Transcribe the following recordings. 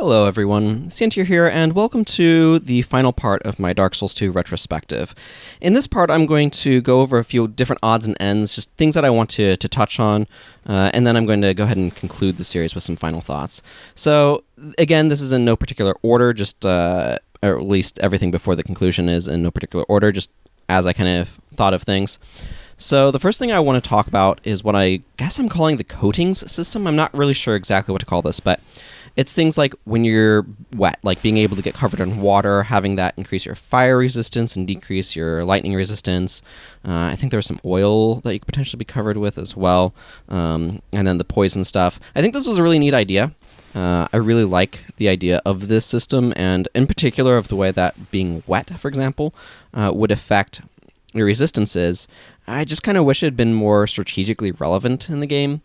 Hello everyone, Santier here, and welcome to the final part of my Dark Souls 2 retrospective. In this part, I'm going to go over a few different odds and ends, just things that I want to touch on, and then I'm going to go ahead and conclude the series with some final thoughts. So, again, this is in no particular order, just, or at least everything before the conclusion is in no particular order, just as I kind of thought of things. So the first thing I want to talk about is what I guess I'm calling the coatings system. I'm not really sure exactly what to call this, but it's things like when you're wet, like being able to get covered in water, having that increase your fire resistance and decrease your lightning resistance. I think there's some oil that you could potentially be covered with as well, and then the poison stuff. I think this was a really neat idea. I really like the idea of this system, and in particular of the way that being wet, for example, would affect your resistances. I just kind of wish it had been more strategically relevant in the game.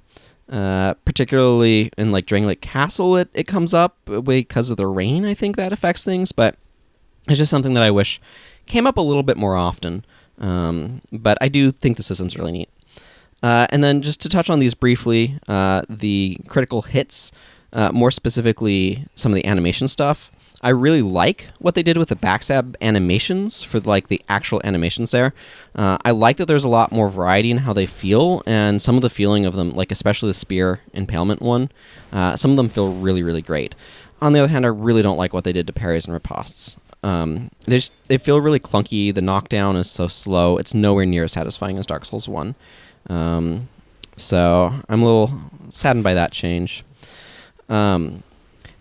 Particularly in like Dragon Lake Castle, it comes up because of the rain. I think that affects things, but it's just something that I wish came up a little bit more often. But I do think the system's really neat. And then just to touch on these briefly, the critical hits, more specifically some of the animation stuff. I really like what they did with the backstab animations for like the actual animations there. I like that there's a lot more variety in how they feel, and some of the feeling of them, like especially the spear impalement one, some of them feel really, really great. On the other hand, I really don't like what they did to parries and ripostes. They feel really clunky. The knockdown is so slow. It's nowhere near as satisfying as Dark Souls 1. So I'm a little saddened by that change.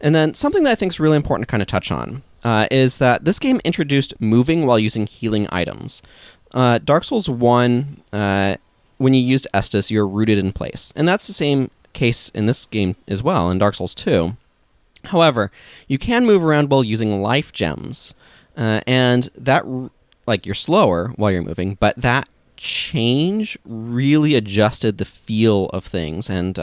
And then something that I think is really important to kind of touch on is that this game introduced moving while using healing items. Dark Souls 1, when you used Estus, you're rooted in place. And that's the same case in this game as well, in Dark Souls 2. However, you can move around while using life gems. And that, like, you're slower while you're moving, but that change really adjusted the feel of things. And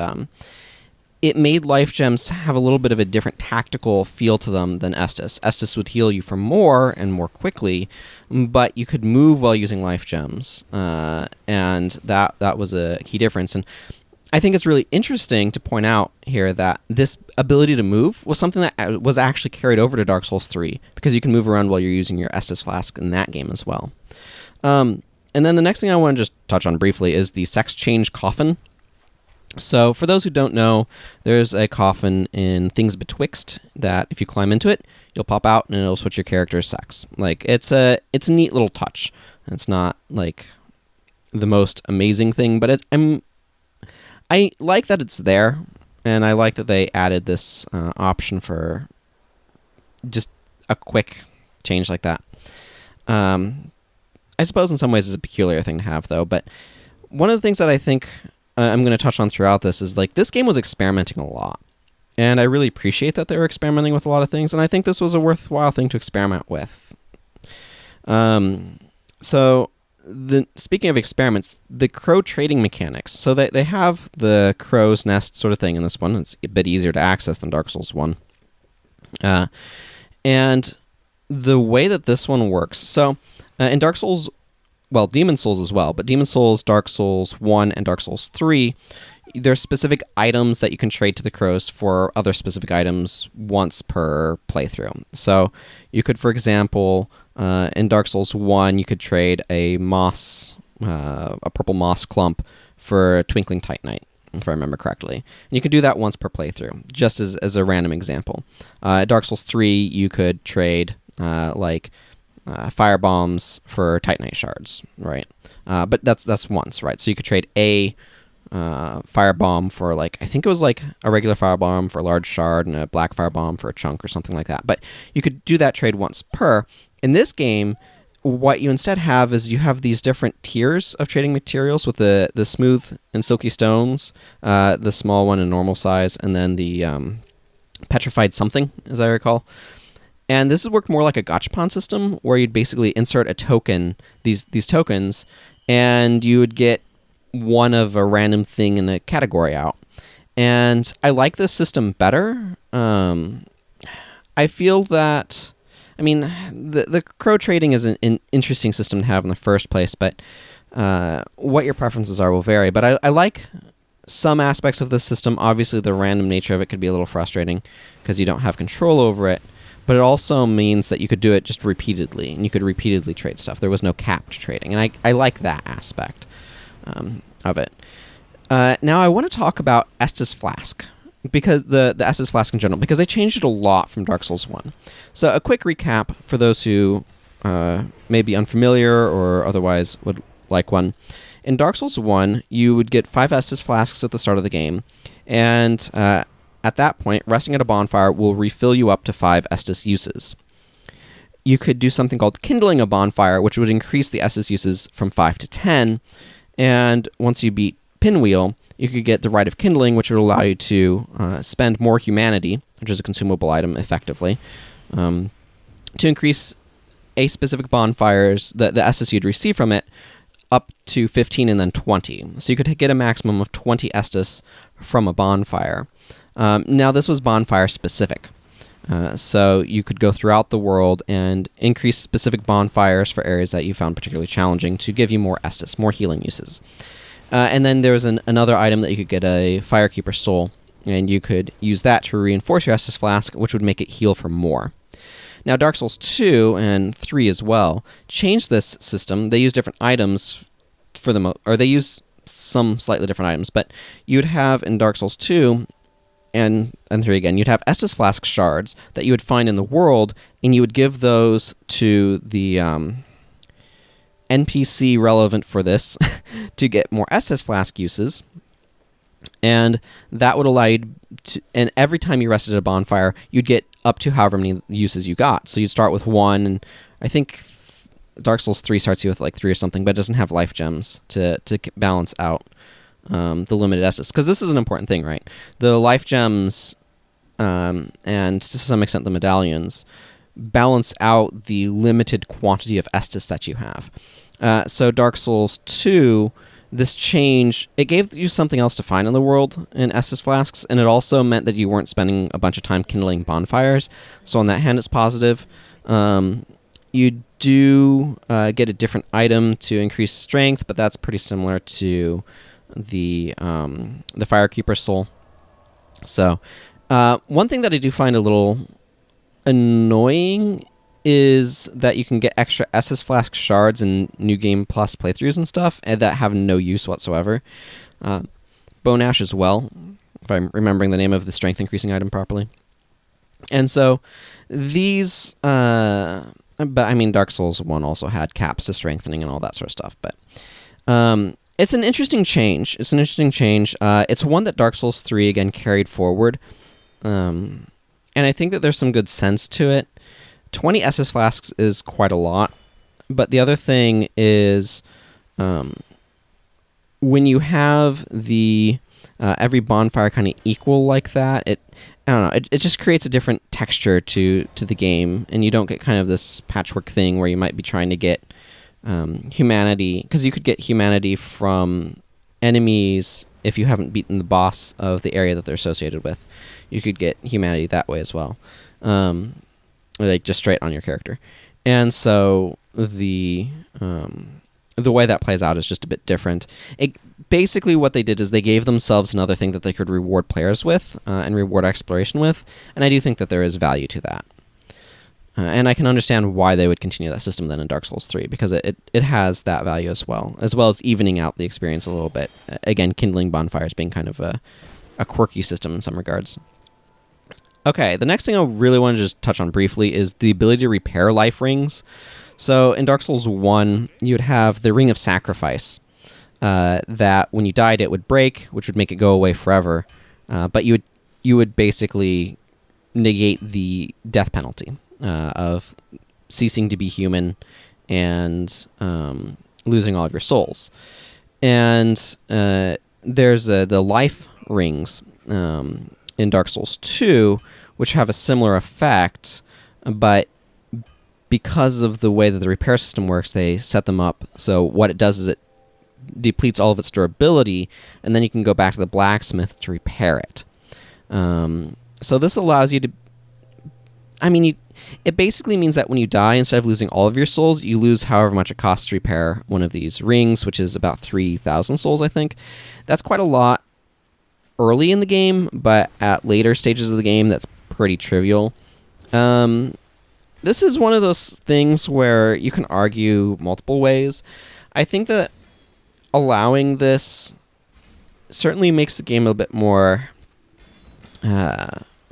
it made life gems have a little bit of a different tactical feel to them than Estus. Estus would heal you for more and more quickly, but you could move while using life gems, and that was a key difference. And I think it's really interesting to point out here that this ability to move was something that was actually carried over to Dark Souls 3, because you can move around while you're using your Estus flask in that game as well. And then the next thing I want to just touch on briefly is the sex change coffin. So, for those who don't know, there's a coffin in Things Betwixt that if you climb into it, you'll pop out and it'll switch your character's sex. Like, it's a neat little touch. It's not, like, the most amazing thing, but I like that it's there, and I like that they added this option for just a quick change like that. I suppose in some ways it's a peculiar thing to have, though, but one of the things that I think I'm going to touch on throughout this is, like, this game was experimenting a lot. And I really appreciate that they were experimenting with a lot of things, and I think this was a worthwhile thing to experiment with. Speaking of experiments, the crow trading mechanics. So they have the crow's nest sort of thing in this one. It's a bit easier to access than Dark Souls 1. And the way that this one works. So in Dark Souls, well, Demon Souls as well, but Demon Souls, Dark Souls 1, and Dark Souls 3, there's specific items that you can trade to the crows for other specific items once per playthrough. So you could, for example, in Dark Souls 1, you could trade a purple moss clump for a Twinkling Titanite, if I remember correctly. And you could do that once per playthrough, just as a random example. Dark Souls 3, you could trade, fire bombs for Titanite shards, right? But that's once, right? So you could trade a fire bomb for, like, I think it was like a regular fire bomb for a large shard and a black fire bomb for a chunk or something like that. But you could do that trade once per. In this game, what you instead have is you have these different tiers of trading materials with the smooth and silky stones, the small one in normal size, and then the petrified something, as I recall. And this has worked more like a gachapon system, where you'd basically insert a token, these tokens, and you would get one of a random thing in a category out. And I like this system better. I feel that, I mean, the crow trading is an interesting system to have in the first place, but what your preferences are will vary. But I like some aspects of the system, obviously the random nature of it could be a little frustrating because you don't have control over it, but it also means that you could do it just repeatedly, and you could repeatedly trade stuff. There was no cap to trading, and I like that aspect of it. Now I want to talk about Estus Flask, because the Estus Flask in general, because they changed it a lot from Dark Souls 1. So a quick recap for those who may be unfamiliar or otherwise would like one. In Dark Souls 1, you would get 5 Estus Flasks at the start of the game, and at that point, resting at a bonfire will refill you up to 5 Estus uses. You could do something called kindling a bonfire, which would increase the Estus uses from 5 to 10, and once you beat Pinwheel, you could get the Rite of Kindling, which would allow you to spend more humanity, which is a consumable item effectively, to increase a specific bonfire's, the Estus you'd receive from it, up to 15 and then 20. So you could get a maximum of 20 Estus from a bonfire. Now, this was bonfire specific. So you could go throughout the world and increase specific bonfires for areas that you found particularly challenging to give you more Estus, more healing uses. And then there was another item that you could get, a Firekeeper Soul, and you could use that to reinforce your Estus Flask, which would make it heal for more. Now, Dark Souls 2 and 3 as well changed this system. They use different items for them, or they use some slightly different items, but you'd have in Dark Souls 2 and 3 again, you'd have Estus Flask shards that you would find in the world, and you would give those to the NPC relevant for this to get more Estus Flask uses. And that would allow you to, and every time you rested at a bonfire, you'd get up to however many uses you got. So you'd start with 1, and I think Dark Souls 3 starts you with like 3 or something, but it doesn't have life gems to balance out the limited Estus. Because this is an important thing, right? The life gems, and to some extent the medallions, balance out the limited quantity of Estus that you have. So Dark Souls 2, this change, it gave you something else to find in the world in Estus Flasks, and it also meant that you weren't spending a bunch of time kindling bonfires. So on that hand, it's positive. You do get a different item to increase strength, but that's pretty similar to the Firekeeper Soul. So one thing that I do find a little annoying is that you can get extra Estus Flask shards in New Game Plus playthroughs and stuff, and that have no use whatsoever. Bone Ash as well, if I'm remembering the name of the strength increasing item properly. And so these, but I mean, Dark Souls 1 also had caps to strengthening and all that sort of stuff, but it's an interesting change. It's one that Dark Souls 3 again carried forward, and I think that there's some good sense to it. 20 Estus Flasks is quite a lot, but the other thing is when you have the every bonfire kind of equal like that, I don't know, it just creates a different texture to the game, and you don't get kind of this patchwork thing where you might be trying to get humanity, because you could get humanity from enemies if you haven't beaten the boss of the area that they're associated with. You could get humanity that way as well. Like just straight on your character. And so the way that plays out is just a bit different. Basically what they did is they gave themselves another thing that they could reward players with and reward exploration with, and I do think that there is value to that. And I can understand why they would continue that system then in Dark Souls 3, because it has that value as well as evening out the experience a little bit. Again, kindling bonfires being kind of a quirky system in some regards. Okay, the next thing I really want to just touch on briefly is the ability to repair life rings. So in Dark Souls 1, you would have the Ring of Sacrifice, that when you died it would break, which would make it go away forever, but you would basically negate the death penalty of ceasing to be human and losing all of your souls. And there's the life rings in Dark Souls 2, which have a similar effect, but because of the way that the repair system works, they set them up so what it does is it depletes all of its durability, and then you can go back to the blacksmith to repair it. So this allows you to... I mean, it basically means that when you die, instead of losing all of your souls, you lose however much it costs to repair one of these rings, which is about 3,000 souls, I think. That's quite a lot. early in the game, but at later stages of the game, that's pretty trivial. This is one of those things where you can argue multiple ways. I think that allowing this certainly makes the game a bit more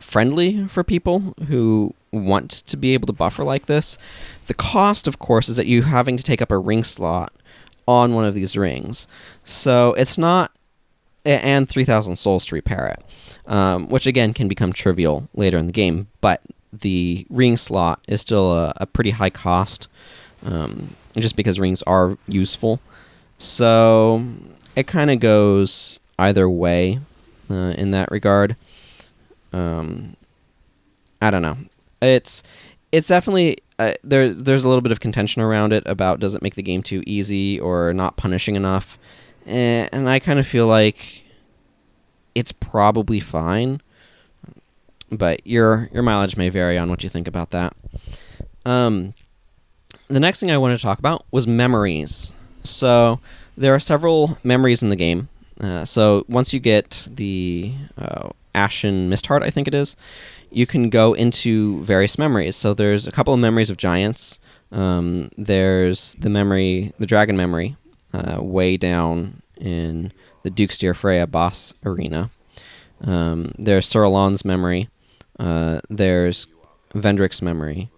friendly for people who want to be able to buffer like this. The cost, of course, is that you having to take up a ring slot on one of these rings. So it's not... And 3,000 souls to repair it, which again can become trivial later in the game, but the ring slot is still a pretty high cost, just because rings are useful. So it kind of goes either way in that regard. I don't know. It's definitely there's a little bit of contention around it about does it make the game too easy or not punishing enough, and I kind of feel like it's probably fine, but your mileage may vary on what you think about that. The next thing I wanted to talk about was memories. So there are several memories in the game. So once you get the Ashen Mist Heart, I think it is, you can go into various memories. So there's a couple of memories of giants. There's the dragon memory, way down in the Duke's Dear Freya boss arena. There's Sorolon's memory. There's Vendrick's memory.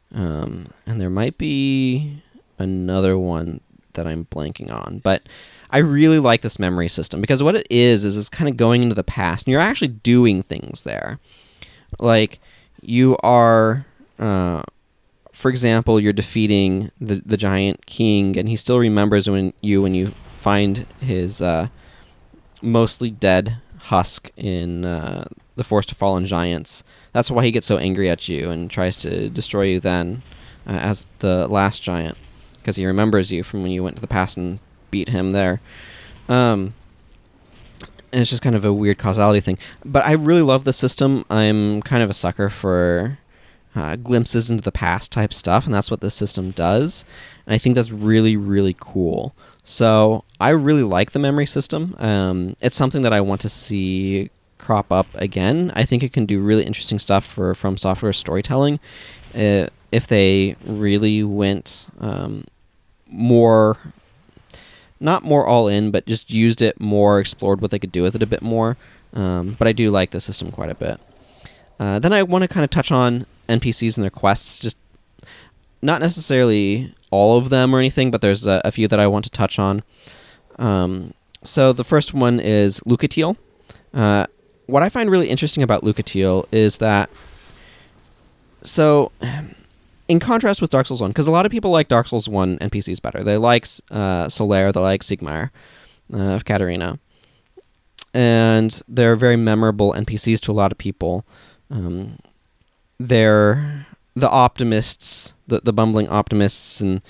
And there might be another one that I'm blanking on. But I really like this memory system because what it is it's kind of going into the past. And you're actually doing things there. Like, you are... for example, you're defeating the giant king, and he still remembers when you find his mostly dead husk in the Forest of Fallen Giants. That's why he gets so angry at you and tries to destroy you then as the last giant, because he remembers you from when you went to the past and beat him there. And it's just kind of a weird causality thing. But I really love the system. I'm kind of a sucker for glimpses into the past type stuff, and that's what this system does. And I think that's really, really cool. So I really like the memory system. It's something that I want to see crop up again. I think it can do really interesting stuff for FromSoftware storytelling if they really went more, not more all in, but just used it more, explored what they could do with it a bit more. But I do like the system quite a bit. Then I want to kind of touch on NPCs and their quests, just not necessarily all of them or anything, but there's a few that I want to touch on. So the first one is Lucatiel. What I find really interesting about Lucatiel is that, so in contrast with Dark Souls 1, because a lot of people like Dark Souls 1 NPCs better. They like Solaire, they like Sigmar of Katarina. And they're very memorable NPCs to a lot of people. They're the optimists, the bumbling optimists, and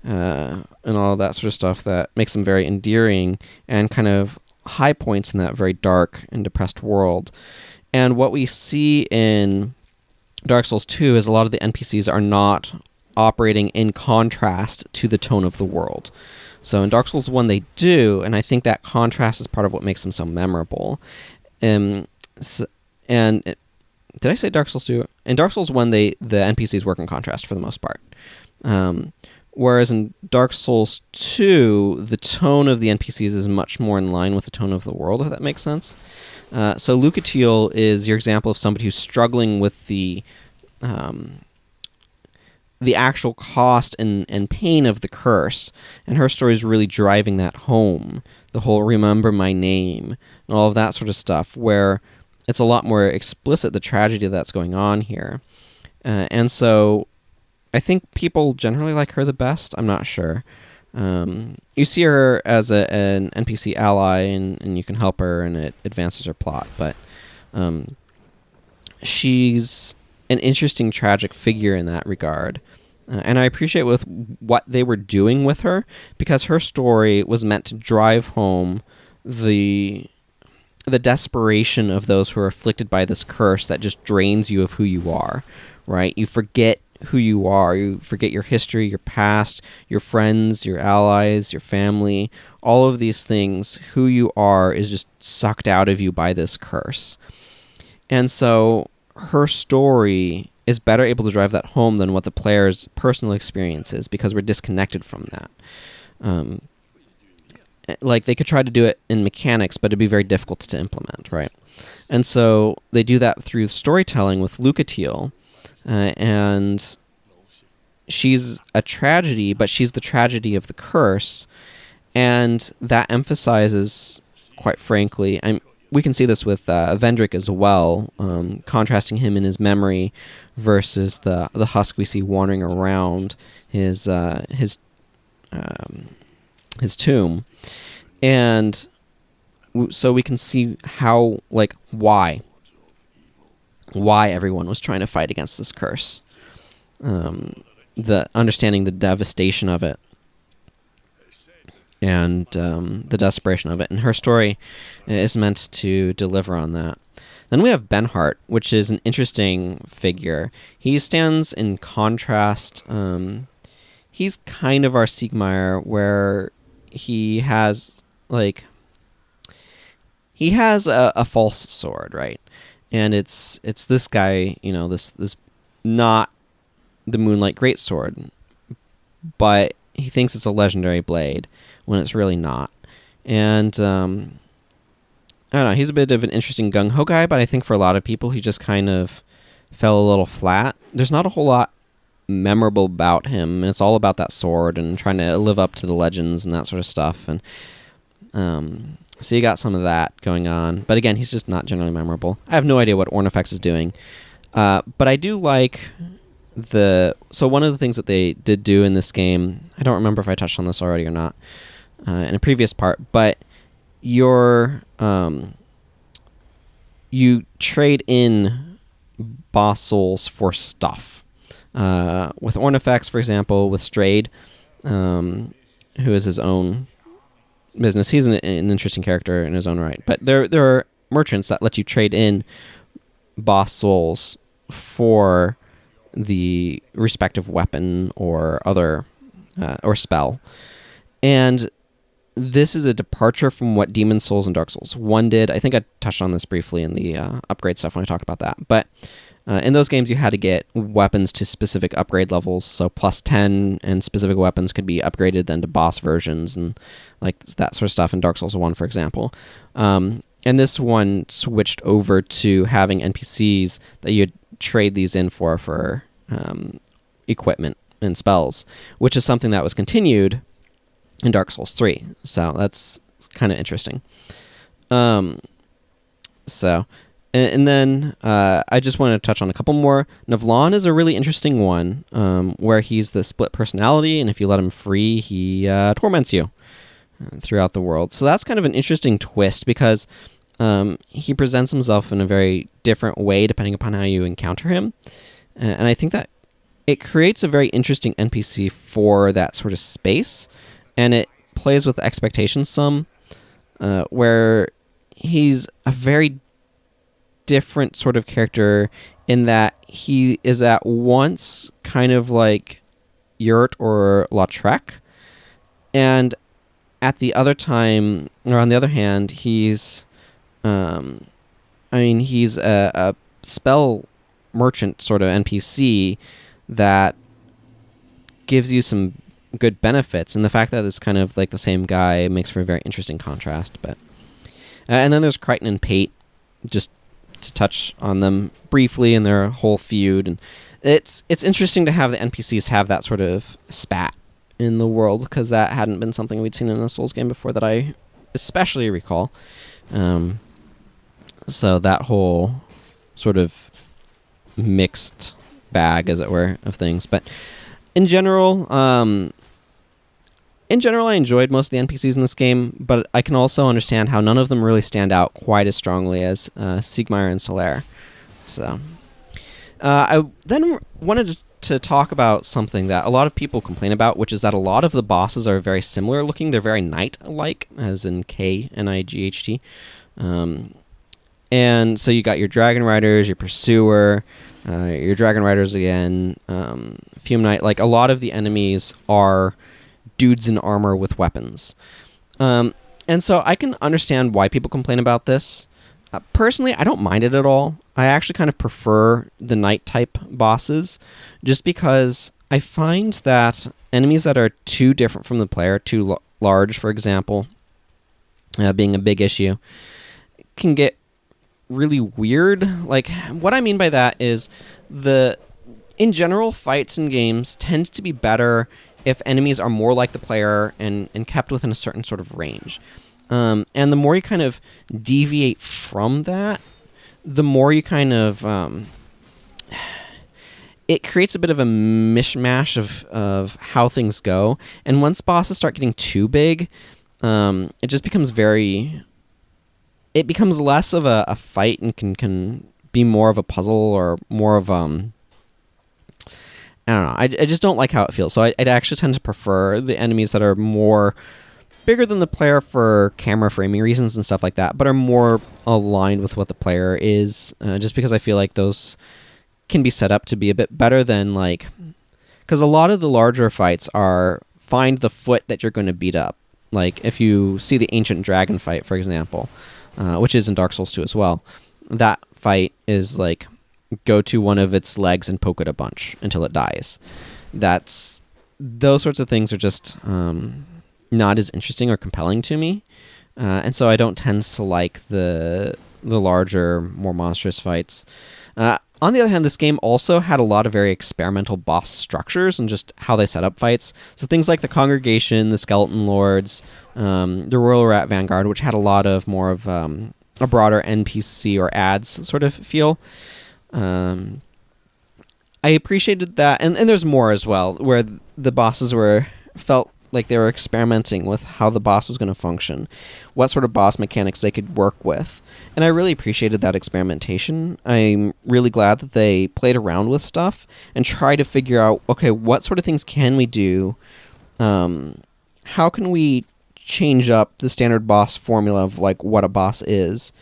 all that sort of stuff that makes them very endearing and kind of high points in that very dark and depressed world. And what we see in Dark Souls 2 is a lot of the NPCs are not operating in contrast to the tone of the world. So in Dark Souls 1 they do, and I think that contrast is part of what makes them so memorable. Did I say Dark Souls 2? In Dark Souls 1, the NPCs work in contrast for the most part. Whereas in Dark Souls 2, the tone of the NPCs is much more in line with the tone of the world, if that makes sense. So Lucatiel is your example of somebody who's struggling with the actual cost and pain of the curse, and her story is really driving that home. The whole remember my name and all of that sort of stuff, where it's a lot more explicit, the tragedy that's going on here. And so I think people generally like her the best. I'm not sure. You see her as an NPC ally, and you can help her, and it advances her plot. But she's an interesting, tragic figure in that regard. And I appreciate with what they were doing with her, because her story was meant to drive home the desperation of those who are afflicted by this curse that just drains you of who you are, right? You forget who you are. You forget your history, your past, your friends, your allies, your family. All of these things, who you are, is just sucked out of you by this curse. And so her story is better able to drive that home than what the player's personal experience is, because we're disconnected from that. Like, they could try to do it in mechanics, but it'd be very difficult to implement, right? And so they do that through storytelling with Lucatiel, and she's a tragedy, but she's the tragedy of the curse, and that emphasizes, quite frankly, we can see this with Vendrick as well, contrasting him in his memory versus the husk we see wandering around his tomb. And so we can see how, like, why everyone was trying to fight against this curse. The understanding the devastation of it, and the desperation of it. And her story is meant to deliver on that. Then we have Benhart, which is an interesting figure. He stands in contrast. He's kind of our Siegmeyer, where he has, like, a false sword, right? And it's this guy, this not the Moonlight Greatsword, but he thinks it's a legendary blade when it's really not. And I don't know, he's a bit of an interesting gung-ho guy, but I think for a lot of people he just kind of fell a little flat. There's not a whole lot memorable about him, and it's all about that sword and trying to live up to the legends and that sort of stuff. And so you got some of that going on, but again, he's just not generally memorable. I have no idea what Ornifex is doing, but I do like so one of the things that they did do in this game, I don't remember if I touched on this already or not in a previous part, but you trade in boss souls for stuff. With Ornifex, for example, with Strayed, who is his own business. He's an interesting character in his own right. But there are merchants that let you trade in boss souls for the respective weapon or other or spell. And this is a departure from what Demon Souls and Dark Souls 1 did. I think I touched on this briefly in the upgrade stuff when I talked about that. But in those games, you had to get weapons to specific upgrade levels. So plus 10 and specific weapons could be upgraded then to boss versions and like that sort of stuff in Dark Souls 1, for example. And this one switched over to having NPCs that you'd trade these in for equipment and spells, which is something that was continued in Dark Souls 3. So that's kind of interesting. And then I just want to touch on a couple more. Navlon is a really interesting one, where he's the split personality, and if you let him free, he torments you throughout the world. So that's kind of an interesting twist, because he presents himself in a very different way depending upon how you encounter him. And I think that it creates a very interesting NPC for that sort of space, and it plays with expectations some, where he's a very different sort of character in that he is at once kind of like Yurt or Lautrec, and at the other time, or on the other hand, he's he's a spell merchant sort of NPC that gives you some good benefits, and the fact that it's kind of like the same guy makes for a very interesting contrast. But and then there's Crichton and Pate, just to touch on them briefly in their whole feud. And it's interesting to have the NPCs have that sort of spat in the world, because that hadn't been something we'd seen in a Souls game before that I especially recall. So that whole sort of mixed bag, as it were, of things. But in general, I enjoyed most of the NPCs in this game, but I can also understand how none of them really stand out quite as strongly as Siegmeyer and Solaire. So I then wanted to talk about something that a lot of people complain about, which is that a lot of the bosses are very similar looking. They're very knight-like, as in K-N-I-G-H-T. And so you got your Dragon Riders, your Pursuer, your Dragon Riders again, Fume Knight. Like, a lot of the enemies are dudes in armor with weapons. And so I can understand why people complain about this. Personally, I don't mind it at all. I actually kind of prefer the Knight-type bosses, just because I find that enemies that are too different from the player, too large, for example, being a big issue, can get really weird. Like, what I mean by that is in general, fights in games tend to be better if enemies are more like the player and kept within a certain sort of range. And the more you kind of deviate from that, the more you kind of... it creates a bit of a mishmash of how things go. And once bosses start getting too big, it just becomes it becomes less of a fight and can be more of a puzzle or more of I don't know. I just don't like how it feels. So I actually tend to prefer the enemies that are more bigger than the player for camera framing reasons and stuff like that, but are more aligned with what the player is, just because I feel like those can be set up to be a bit better than, like... Because a lot of the larger fights are find the foot that you're going to beat up. Like, if you see the Ancient Dragon fight, for example, which is in Dark Souls 2 as well, that fight is like... go to one of its legs and poke it a bunch until it dies. Those sorts of things are just not as interesting or compelling to me, and so I don't tend to like the larger, more monstrous fights. On the other hand, this game also had a lot of very experimental boss structures and just how they set up fights. So things like the Congregation, the Skeleton Lords, the Royal Rat Vanguard, which had a lot of more of a broader NPC or ads sort of feel. I appreciated that, and there's more as well, where the bosses felt like they were experimenting with how the boss was going to function, what sort of boss mechanics they could work with, and I really appreciated that experimentation. I'm really glad that they played around with stuff and tried to figure out, okay, what sort of things can we do? How can we change up the standard boss formula of like what a boss is?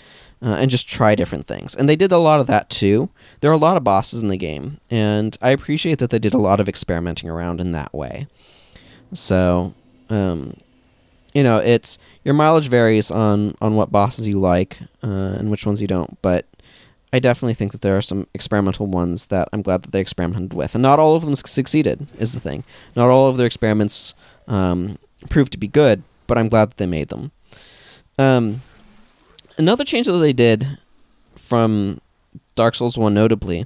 And just try different things. And they did a lot of that too. There are a lot of bosses in the game, and I appreciate that they did a lot of experimenting around in that way. So, it's your mileage varies on what bosses you like and which ones you don't, but I definitely think that there are some experimental ones that I'm glad that they experimented with. And not all of them succeeded, is the thing. Not all of their experiments proved to be good, but I'm glad that they made them. Another change that they did from Dark Souls 1 notably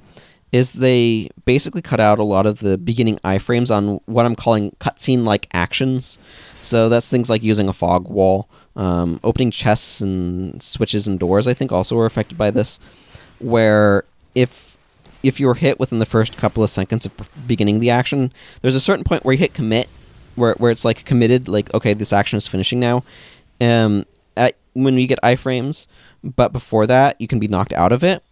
is they basically cut out a lot of the beginning iframes on what I'm calling cutscene-like actions. So that's things like using a fog wall, opening chests and switches and doors, I think, also were affected by this, where if you're hit within the first couple of seconds of beginning the action, there's a certain point where you hit commit, where it's like committed, like, okay, this action is finishing now. When you get iframes, but before that, you can be knocked out of it.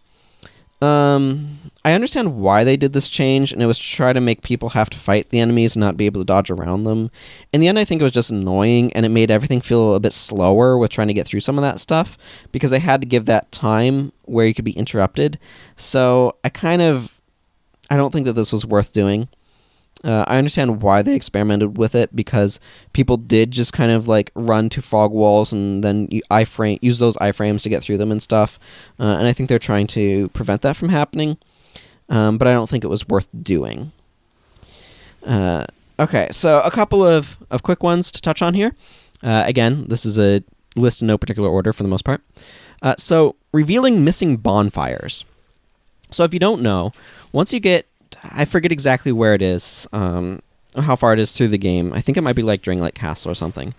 I understand why they did this change, and it was to try to make people have to fight the enemies and not be able to dodge around them. In the end, I think it was just annoying, and it made everything feel a bit slower with trying to get through some of that stuff, because they had to give that time where you could be interrupted. So I don't think that this was worth doing. I understand why they experimented with it, because people did just kind of like run to fog walls and then use those iframes to get through them and stuff. And I think they're trying to prevent that from happening. But I don't think it was worth doing. Okay, so a couple of quick ones to touch on here. Again, this is a list in no particular order for the most part. So revealing missing bonfires. So if you don't know, once you get... I forget exactly where it is, how far it is through the game. I think it might be like Dringlight Castle or something.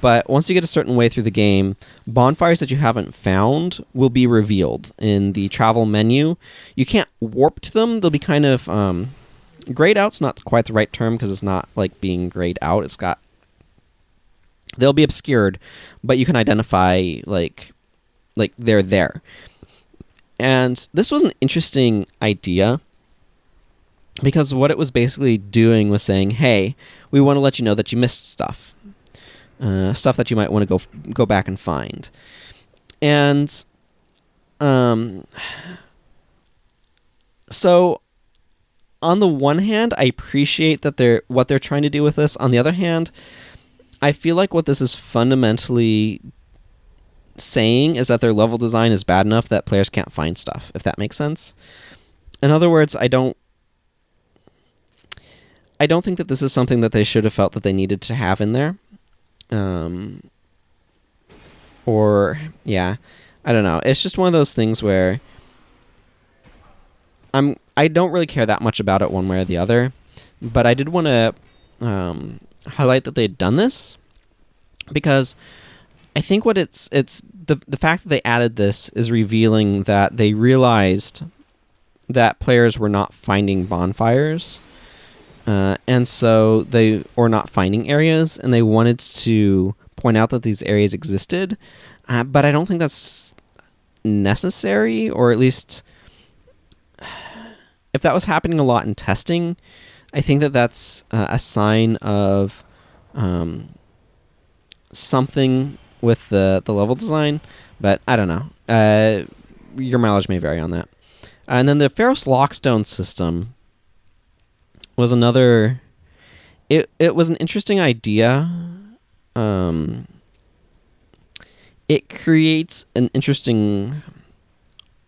But once you get a certain way through the game, bonfires that you haven't found will be revealed in the travel menu. You can't warp to them. They'll be kind of... grayed out's not quite the right term, because it's not like being grayed out. They'll be obscured, but you can identify like they're there. And this was an interesting idea, because what it was basically doing was saying, hey, we want to let you know that you missed stuff. Stuff that you might want to go back and find. And So on the one hand, I appreciate that what they're trying to do with this. On the other hand, I feel like what this is fundamentally saying is that their level design is bad enough that players can't find stuff, if that makes sense. In other words, I don't think that this is something that they should have felt that they needed to have in there. I don't know. It's just one of those things where I don't really care that much about it one way or the other, but I did want to highlight that they'd done this, because I think what it's the fact that they added this is revealing that they realized that players were not finding bonfires, and so or not finding areas, and they wanted to point out that these areas existed, but I don't think that's necessary, or at least if that was happening a lot in testing, I think that that's a sign of something with the level design, but I don't know. Your mileage may vary on that. And then the Pharos lockstone system was another... It was an interesting idea. It creates an interesting,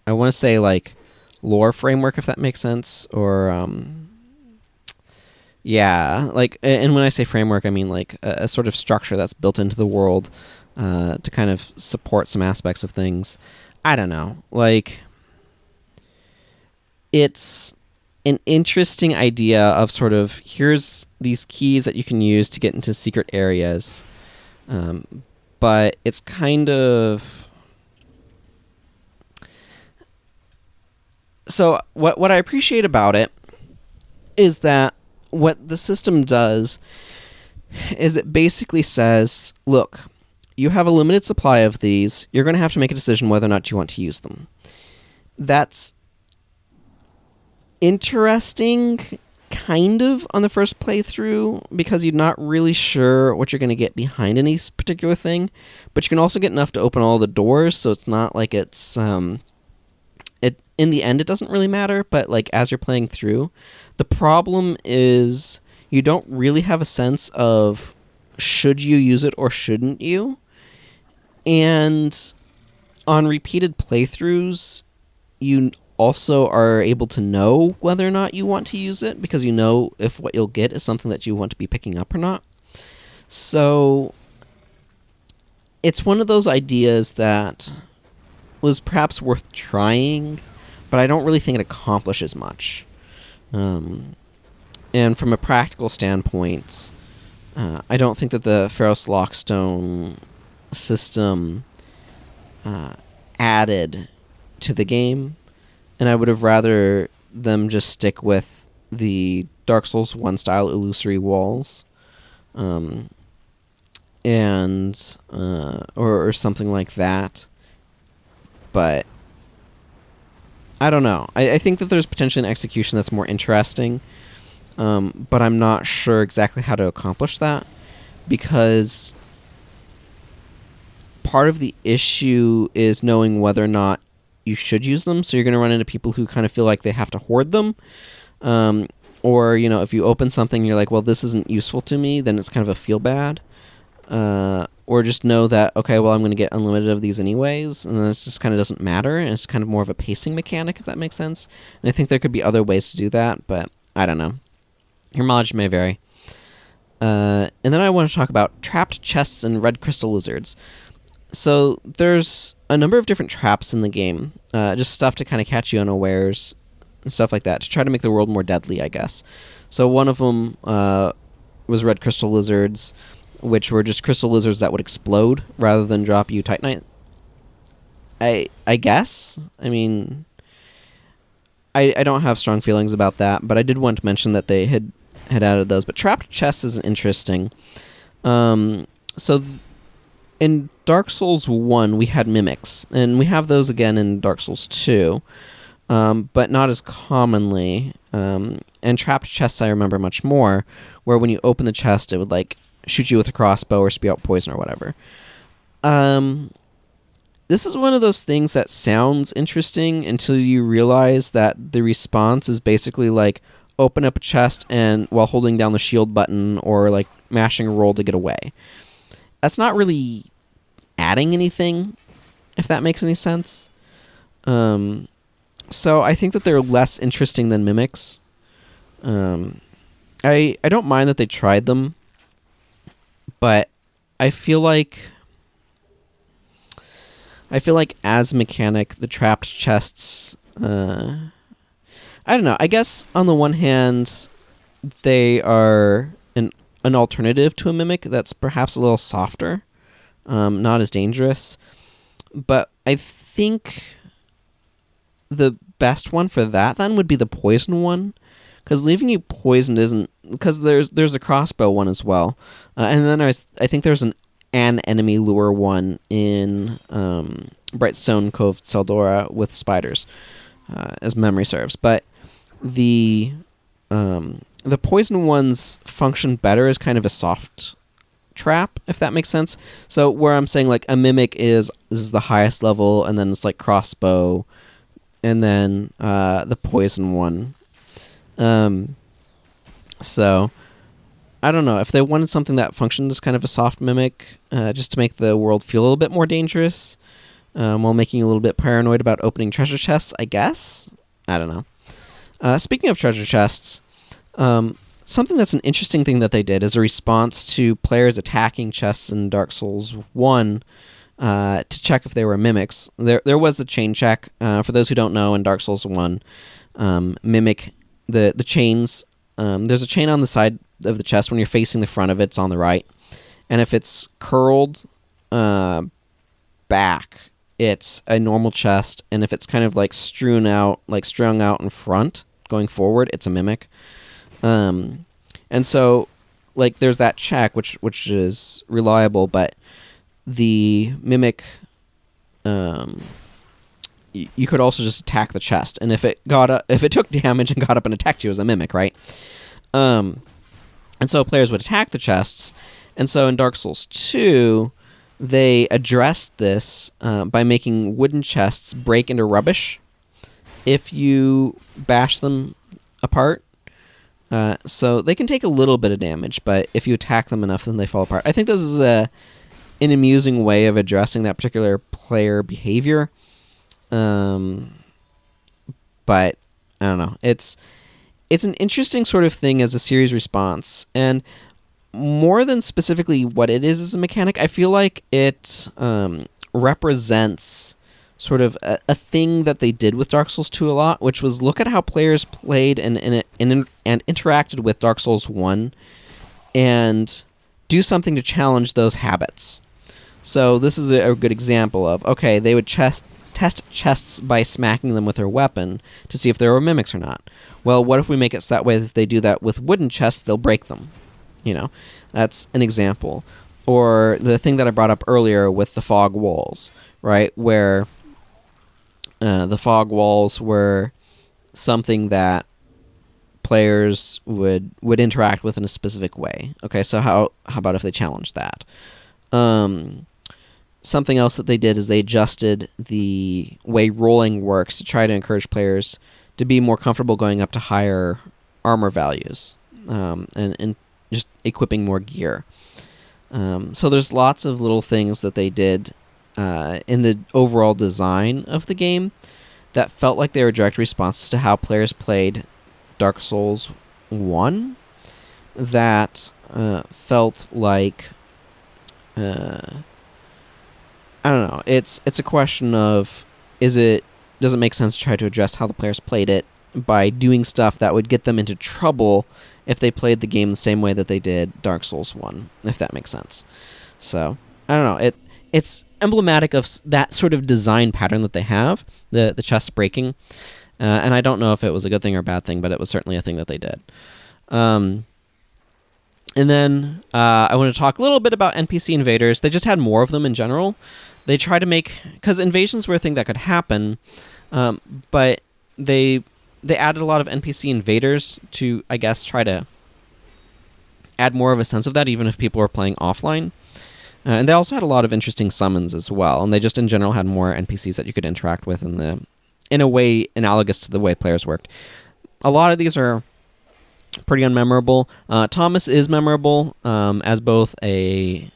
I want to say, like, lore framework, if that makes sense, or and when I say framework, I mean like a sort of structure that's built into the world to kind of support some aspects of things. I don't know, like, it's an interesting idea of sort of, here's these keys that you can use to get into secret areas, but it's kind of... So what I appreciate about it is that what the system does is it basically says, look, you have a limited supply of these. You're going to have to make a decision whether or not you want to use them. That's interesting, kind of, on the first playthrough, because you're not really sure what you're going to get behind any particular thing, but you can also get enough to open all the doors, so it's not like it's... in the end, it doesn't really matter, but like as you're playing through, the problem is you don't really have a sense of should you use it or shouldn't you. And on repeated playthroughs, you also are able to know whether or not you want to use it, because you know if what you'll get is something that you want to be picking up or not. So it's one of those ideas that was perhaps worth trying, but I don't really think it accomplishes much. And from a practical standpoint, I don't think that the Pharos lockstone system added to the game, and I would have rather them just stick with the Dark Souls 1 style illusory walls, or something like that. But I don't know. I think that there's potentially an execution that's more interesting, but I'm not sure exactly how to accomplish that, because part of the issue is knowing whether or not you should use them. So you're going to run into people who kind of feel like they have to hoard them, or if you open something, you're like, well, this isn't useful to me, then it's kind of a feel bad. Or just know that, okay, well, I'm going to get unlimited of these anyways, and this just kind of doesn't matter, and it's kind of more of a pacing mechanic, if that makes sense. And I think there could be other ways to do that, but I don't know. Your mileage may vary. And then I want to talk about trapped chests and red crystal lizards. So there's a number of different traps in the game, just stuff to kind of catch you unawares, and stuff like that, to try to make the world more deadly, I guess. So one of them was red crystal lizards, which were just crystal lizards that would explode rather than drop you titanite. I guess. I mean, I don't have strong feelings about that, but I did want to mention that they had added those. But trapped chests is interesting. So in Dark Souls 1, we had mimics, and we have those again in Dark Souls 2, but not as commonly. And trapped chests I remember much more, where when you open the chest, it would like shoot you with a crossbow or spew out poison or whatever. this is one of those things that sounds interesting until you realize that the response is basically like open up a chest and while holding down the shield button or like mashing a roll to get away. That's not really adding anything, if that makes any sense. So I think that they're less interesting than mimics. I don't mind that they tried them, but I feel like as a mechanic, the trapped chests, I don't know. I guess on the one hand, they are an alternative to a mimic that's perhaps a little softer, not as dangerous. But I think the best one for that then would be the poison one, because leaving you poisoned isn't, because there's a crossbow one as well, and then I think there's an enemy lure one in Brightstone Cove Seldora with spiders, as memory serves. But the poison ones function better as kind of a soft trap, if that makes sense. So where I'm saying like a mimic is the highest level, and then it's like crossbow, and then the poison one. So I don't know if they wanted something that functioned as kind of a soft mimic, just to make the world feel a little bit more dangerous, while making you a little bit paranoid about opening treasure chests, I guess. I don't know. Speaking of treasure chests, something that's an interesting thing that they did is a response to players attacking chests in Dark Souls 1 to check if they were mimics. There was a chain check. For those who don't know, in Dark Souls 1, mimic, the chains, there's a chain on the side of the chest. When you're facing the front of it, it's on the right. And if it's curled back, it's a normal chest. And if it's kind of like strung out in front, going forward, it's a mimic. And so, like, there's that check, which is reliable, but the mimic, you could also just attack the chest, and if it took damage and got up and attacked you as a mimic, right? And so players would attack the chests, and so in Dark Souls 2, they addressed this by making wooden chests break into rubbish if you bash them apart. So they can take a little bit of damage, but if you attack them enough, then they fall apart. I think this is an amusing way of addressing that particular player behavior. But I don't know. It's an interesting sort of thing as a series response, and more than specifically what it is as a mechanic, I feel like it represents sort of a thing that they did with Dark Souls 2 a lot, which was look at how players played and interacted with Dark Souls 1 and do something to challenge those habits. So this is a good example of, okay, they would test chests by smacking them with their weapon to see if there were mimics or not. Well, what if we make it so that way that if they do that with wooden chests, they'll break them? You know, that's an example. Or the thing that I brought up earlier with the fog walls, right, where the fog walls were something that players would interact with in a specific way. Okay, so how about if they challenged that? Something else that they did is they adjusted the way rolling works to try to encourage players to be more comfortable going up to higher armor values, and just equipping more gear. So there's lots of little things that they did in the overall design of the game that felt like they were direct responses to how players played Dark Souls 1 that felt like I don't know. It's a question of does it make sense to try to address how the players played it by doing stuff that would get them into trouble if they played the game the same way that they did Dark Souls 1, if that makes sense. So, I don't know. It's emblematic of that sort of design pattern that they have, the chest breaking. And I don't know if it was a good thing or a bad thing, but it was certainly a thing that they did. And then I want to talk a little bit about NPC invaders. They just had more of them in general. They try to make... Because invasions were a thing that could happen, but they added a lot of NPC invaders to, I guess, try to add more of a sense of that, even if people were playing offline. And they also had a lot of interesting summons as well, and they just in general had more NPCs that you could interact with in a way analogous to the way players worked. A lot of these are pretty unmemorable. Thomas is memorable as both a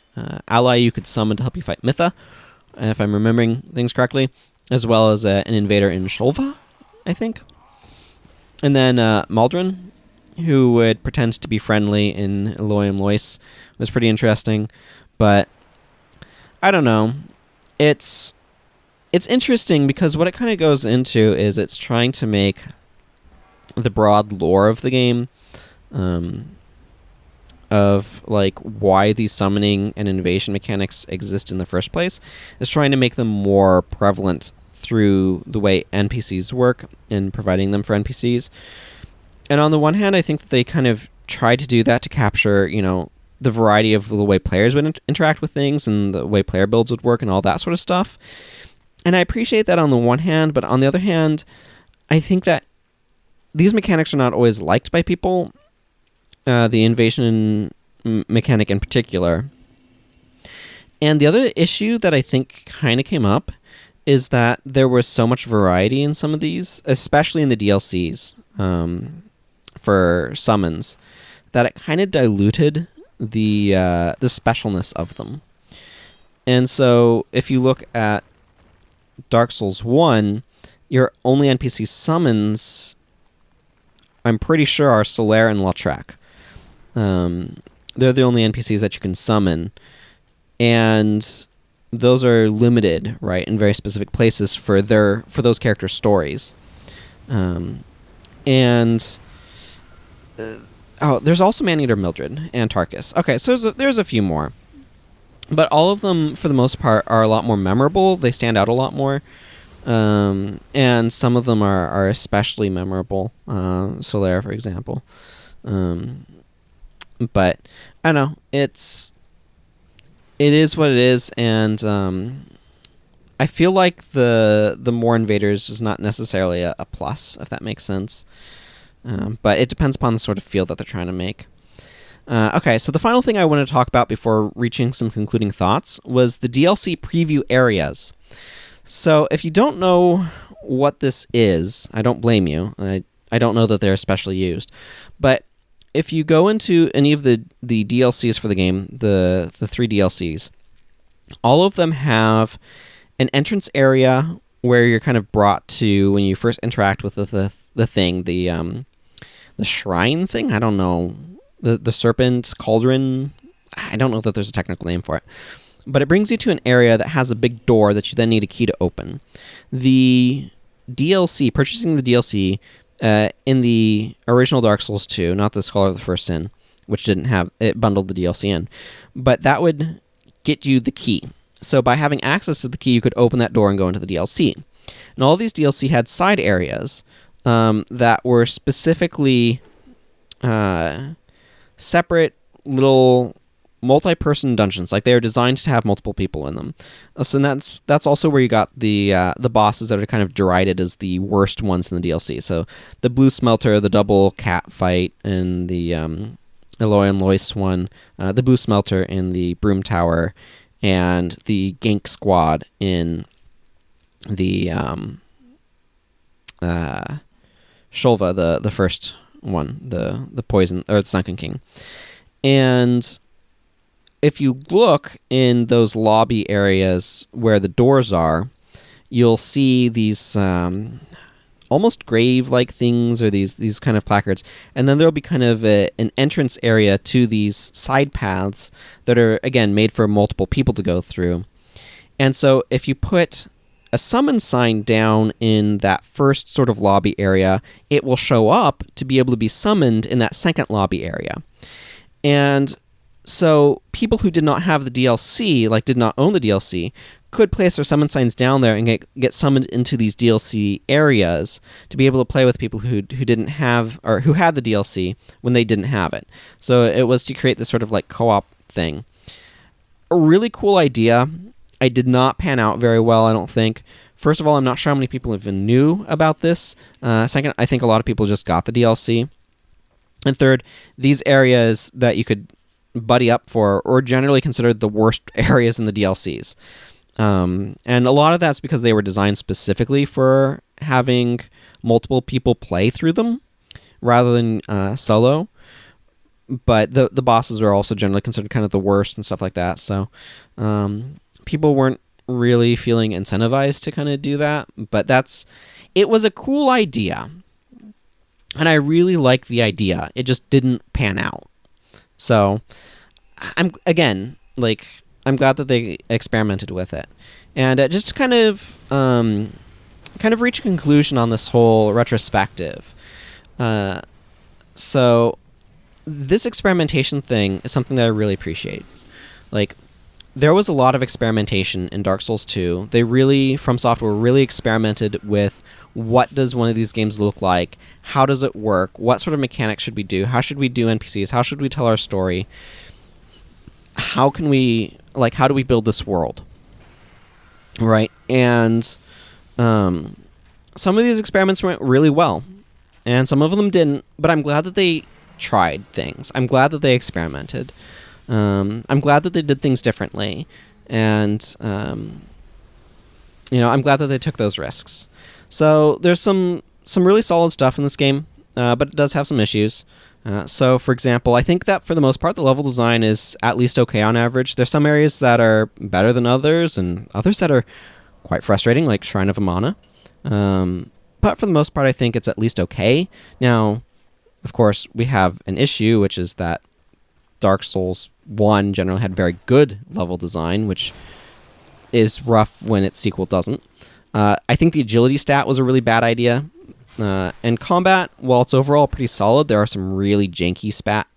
ally you could summon to help you fight Mytha, if I'm remembering things correctly, as well as an invader in Shulva, I think. And then Maldron, who would pretend to be friendly in Eloium Lois, was pretty interesting. But I don't know. It's interesting because what it kind of goes into is it's trying to make the broad lore of the game, of like why these summoning and invasion mechanics exist in the first place, is trying to make them more prevalent through the way NPCs work and providing them for NPCs. And on the one hand, I think that they kind of tried to do that to capture, the variety of the way players would interact with things and the way player builds would work and all that sort of stuff. And I appreciate that on the one hand, but on the other hand, I think that these mechanics are not always liked by people, the invasion mechanic in particular. And the other issue that I think kind of came up is that there was so much variety in some of these, especially in the DLCs for summons, that it kind of diluted the specialness of them. And so if you look at Dark Souls 1, your only NPC summons, I'm pretty sure, are Solaire and Lautrec. They're the only NPCs that you can summon, and those are limited, right, in very specific places for those characters' stories. There's also Man-Eater Mildred and Tarkus. Okay, so there's a few more. But all of them, for the most part, are a lot more memorable. They stand out a lot more. And some of them are especially memorable. Solaire, for example. But, I don't know. It is what it is, and I feel like the more invaders is not necessarily a plus, if that makes sense. But it depends upon the sort of feel that they're trying to make. Okay, so the final thing I want to talk about before reaching some concluding thoughts was the DLC preview areas. So if you don't know what this is, I don't blame you. I don't know that they're especially used. But if you go into any of the DLCs for the game, the 3 DLCs, all of them have an entrance area where you're kind of brought to when you first interact with the thing, the shrine thing. I don't know, the serpent cauldron. I don't know that there's a technical name for it, but it brings you to an area that has a big door that you then need a key to open. The DLC, purchasing the DLC in the original Dark Souls 2, not the Scholar of the First Sin, which didn't have it bundled the DLC in, but that would get you the key. So by having access to the key, you could open that door and go into the DLC. And all of these DLC had side areas that were specifically separate little multi-person dungeons. Like, they are designed to have multiple people in them. So that's also where you got the bosses that are kind of derided as the worst ones in the DLC. So the Blue Smelter, the double cat fight, and the Eloy and Lois one, the Blue Smelter in the Broom Tower, and the Gank Squad in the Shulva, the first one, the Poison, or the Sunken King. And if you look in those lobby areas where the doors are, you'll see these almost grave-like things, or these kind of placards. And then there'll be kind of an entrance area to these side paths that are, again, made for multiple people to go through. And so if you put a summon sign down in that first sort of lobby area, it will show up to be able to be summoned in that second lobby area. And so people who did not have the DLC, like did not own the DLC, could place their summon signs down there and get summoned into these DLC areas to be able to play with people who didn't have, or who had the DLC when they didn't have it. So it was to create this sort of like co-op thing. A really cool idea. I did not pan out very well, I don't think. First of all, I'm not sure how many people even knew about this. Second, I think a lot of people just got the DLC. And third, these areas that you could buddy up for or generally considered the worst areas in the DLCs. And a lot of that's because they were designed specifically for having multiple people play through them rather than solo. But the bosses are also generally considered kind of the worst and stuff like that. So people weren't really feeling incentivized to kind of do that. But it was a cool idea. And I really liked the idea. It just didn't pan out. So I'm glad that they experimented with it. And just to kind of reach a conclusion on this whole retrospective. So this experimentation thing is something that I really appreciate. Like, there was a lot of experimentation in Dark Souls 2. FromSoftware really experimented with what does one of these games look like? How does it work? What sort of mechanics should we do? How should we do NPCs? How should we tell our story? How do we build this world? Right? And some of these experiments went really well, and some of them didn't, but I'm glad that they tried things. I'm glad that they experimented. I'm glad that they did things differently, and I'm glad that they took those risks. So there's some really solid stuff in this game, but it does have some issues. So, for example, I think that for the most part, the level design is at least okay on average. There's some areas that are better than others, and others that are quite frustrating, like Shrine of Amana. But for the most part, I think it's at least okay. Now, of course, we have an issue, which is that Dark Souls 1 generally had very good level design, which is rough when its sequel doesn't. I think the agility stat was a really bad idea. And combat, while it's overall pretty solid, there are some really janky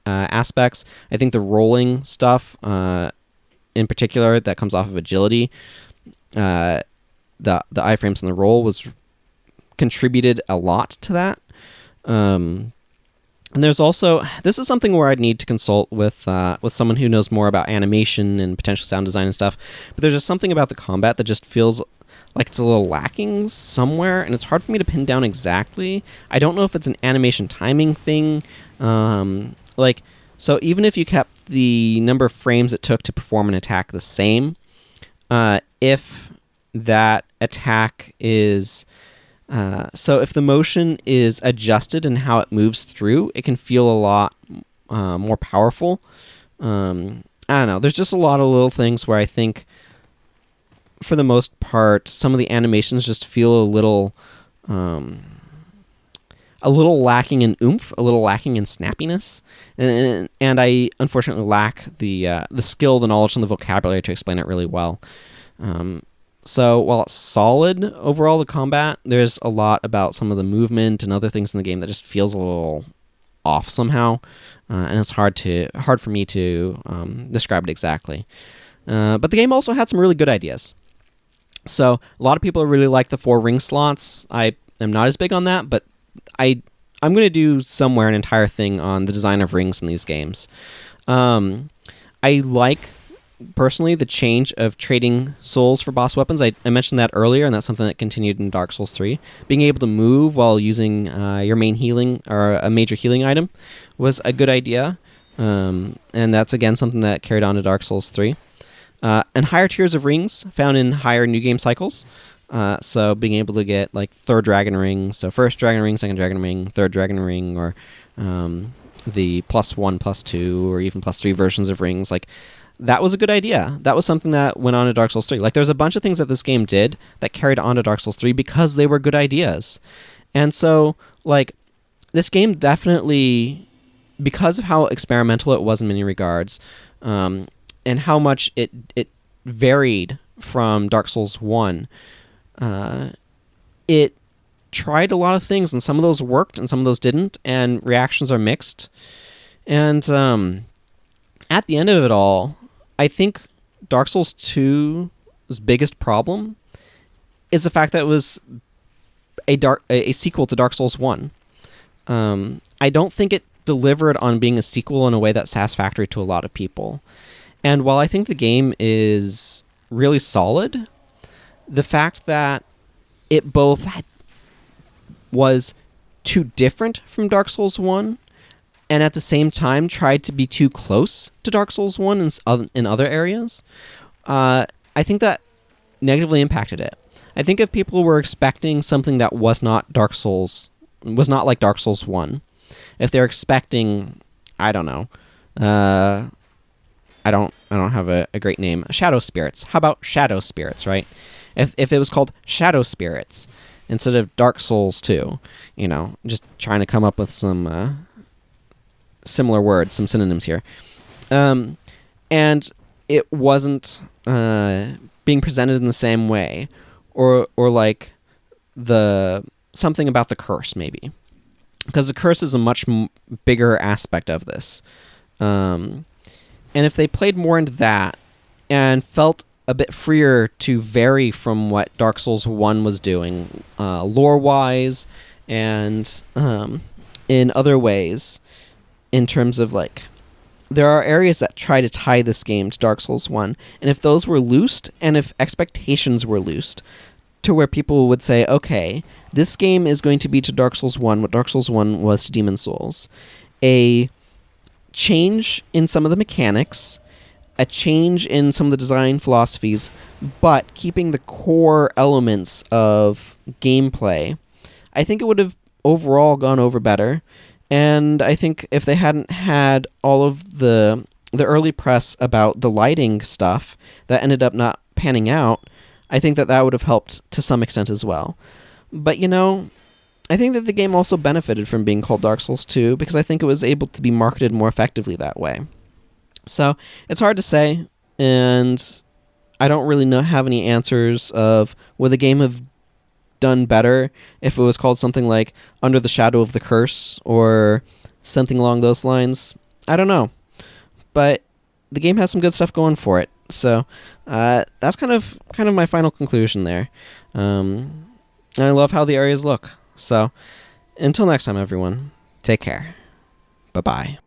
aspects. I think the rolling stuff, in particular, that comes off of agility, the iframes and the roll contributed a lot to that. And there's also, this is something where I'd need to consult with someone who knows more about animation and potential sound design and stuff. But there's just something about the combat that just feels like it's a little lacking somewhere, and it's hard for me to pin down exactly. I don't know if it's an animation timing thing. So even if you kept the number of frames it took to perform an attack the same, if that attack is... So if the motion is adjusted in how it moves through, it can feel a lot more powerful. I don't know. There's just a lot of little things where I think, for the most part, some of the animations just feel a little lacking in oomph, a little lacking in snappiness, and I unfortunately lack the skill, the knowledge, and the vocabulary to explain it really well. So while it's solid overall, the combat, there's a lot about some of the movement and other things in the game that just feels a little off somehow, and it's hard for me to describe it exactly. But the game also had some really good ideas. So a lot of people really like the 4 ring slots. I am not as big on that, but I'm going to do somewhere an entire thing on the design of rings in these games. I like, personally, the change of trading souls for boss weapons. I mentioned that earlier, and that's something that continued in Dark Souls 3. Being able to move while using your main healing or a major healing item was a good idea, and that's, again, something that carried on to Dark Souls 3. And higher tiers of rings found in higher new game cycles. So being able to get like 3rd dragon ring, so 1st dragon ring, 2nd dragon ring, 3rd dragon ring, or the +1, +2, or even +3 versions of rings, like that was a good idea. That was something that went on to Dark Souls 3. Like there's a bunch of things that this game did that carried on to Dark Souls 3 because they were good ideas. And so like this game definitely, because of how experimental it was in many regards, and how much it varied from Dark Souls 1, it tried a lot of things, and some of those worked and some of those didn't, and reactions are mixed. And at the end of it all, I think Dark Souls 2's biggest problem is the fact that it was a sequel to Dark Souls 1. I don't think it delivered on being a sequel in a way that's satisfactory to a lot of people. And while I think the game is really solid, the fact that it both was too different from Dark Souls 1 and at the same time tried to be too close to Dark Souls 1 in other areas, I think that negatively impacted it. I think if people were expecting something that was not like Dark Souls 1, if they're expecting, I don't know, I don't have a great name. Shadow Spirits. How about Shadow Spirits, right? If it was called Shadow Spirits instead of Dark Souls 2, just trying to come up with some similar words, some synonyms here. And it wasn't being presented in the same way, or like something about the curse, maybe. Because the curse is a much bigger aspect of this. And if they played more into that and felt a bit freer to vary from what Dark Souls 1 was doing, lore-wise and in other ways, in terms of, like, there are areas that try to tie this game to Dark Souls 1, and if those were loosed, and if expectations were loosed, to where people would say, okay, this game is going to be to Dark Souls 1 what Dark Souls 1 was to Demon's Souls. A change in some of the mechanics, a change in some of the design philosophies, but keeping the core elements of gameplay, I think it would have overall gone over better. And I think if they hadn't had all of the early press about the lighting stuff that ended up not panning out, I think that would have helped to some extent as well. But, I think that the game also benefited from being called Dark Souls 2 because I think it was able to be marketed more effectively that way. So it's hard to say, and I don't really have any answers of would the game have done better if it was called something like Under the Shadow of the Curse or something along those lines. I don't know. But the game has some good stuff going for it. So that's kind of my final conclusion there. I love how the areas look. So until next time, everyone, take care. Bye-bye.